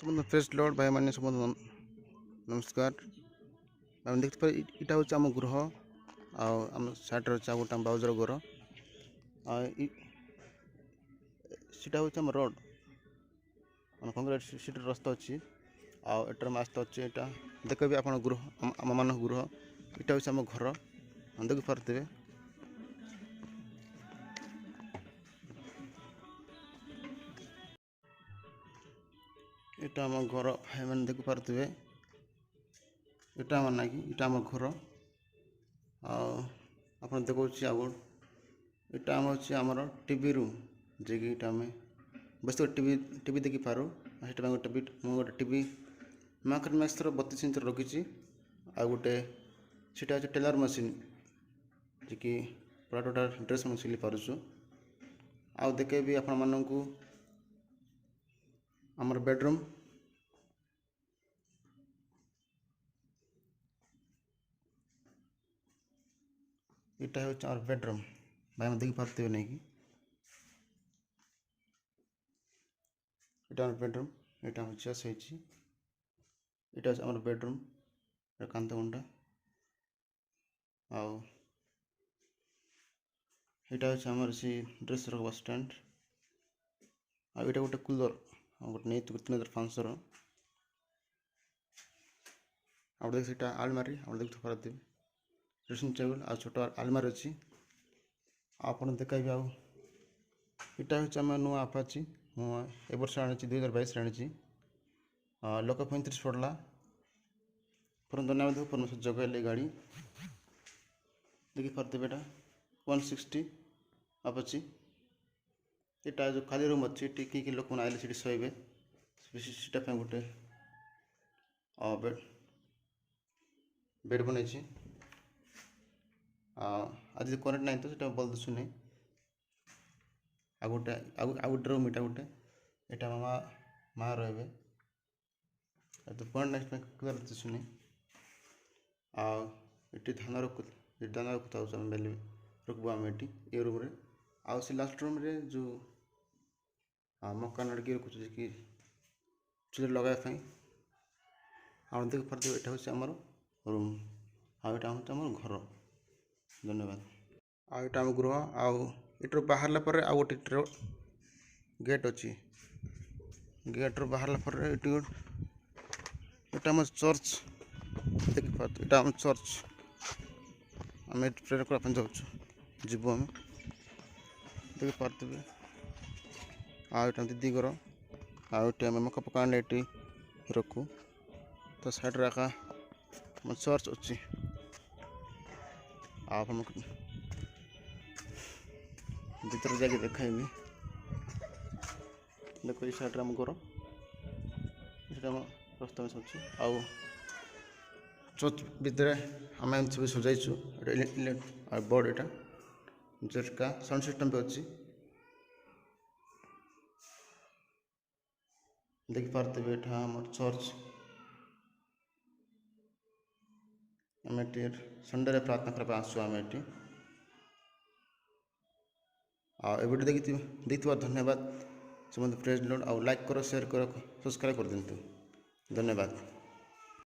समस्त press Lord भाई माने समस्त नमस्कार। आम देखते इटा हूँ आम गृह आम साइड अच्छे गोटे बाउजर घर सीटा हूँ आम रोड मान कंक्रीट सीट रास्ता अच्छी आटर रास्ता अच्छे यहाँ देख भी आप गृह आम मान गृह इटा हूँ आम घर देखी पारे इटा आम घर भाई मैंने देखी पारे इटा आम ना कि इटा आम घर आप देखा आग इटा आम अच्छे आमर टीवी रूम जे कि इटा आम बस टीवी टीवी देखी पारू गोटे गोटे टीवी मार्केट मैक्स 32 इंच रखी आ गोटे सीटा अच्छे टेलर मशीन जी कि पूरा टोटाल ड्रेस मैं सिली पारुछु आउ देखे भी आपण मानू आमर बेडरूम इटा हूँ आम बेडरूम भाई मैं देखी पारे नहीं कि इटा बेडरूम यहाँ हूँ चेस इटा आम बेडरूम कांत गुंडा आउ यहाँ हूँ आमर सी ड्रेस रखा स्टैंड आ इटा गोटे कूलर गोटे नहीं 3500 आप देख सीटा आलमारी आप देख पारे ड्रेसिंग टेबल आ छोट आलमारी अच्छी आप देखा आउ इटा हूँ आम नुआ आपाची ए वर्ष आनी 2022 आनी लोक 35 पड़ला पर धन्यवाद परमेश्वर जगह गाड़ी देखी पारे बेटा 160 आपाची इटा जो खाली रूम अच्छी कि लोक आए सीट शोबे सीटा गोटे बेड बन आज करेन्ट ना तो बल दिशुनी आ गोटे रूम इटा गोटे यहाँ माँ माँ रे तो पॉइंट नेक्स्ट क्लियर दिशुनी आठी धान रखुता बेले रखबू आम ये रूम आउ से लास्ट रूम रे जो मका नड़की रखुचे कि चूल्हे लगाई आप देख पारे यहाँ हूँ आमर रूम आटा हूँ आम घर धन्यवाद आटा आम गृह आटर बाहर पर आ गोटे गेट अच्छी गेट्रु बाहर पर ये आम चर्च देखी पारे ये आम चर्च आम प्रेयर करने जाऊँ जीव आम देखी पारे आटा दीदी घर आटे आम मका पका ये रखू तो साइड रखा चर्च अच्छी आप भीतर जाके देखाइबी देखो ये साइड आम घर रास्ता में अच्छे आउ चर्च भितर आम सब सजाइछु बोर्ड यहाँ जेटका साउंड सिस्टम भी अच्छी देखी पारे यहाँ आम चर्च आम संडे प्रार्थना करने आसू आम ये वीडियो देखिए धन्यवाद समस्त प्रेज लॉर्ड लाइक करो शेयर करो सब्सक्राइब कर दिंतु धन्यवाद।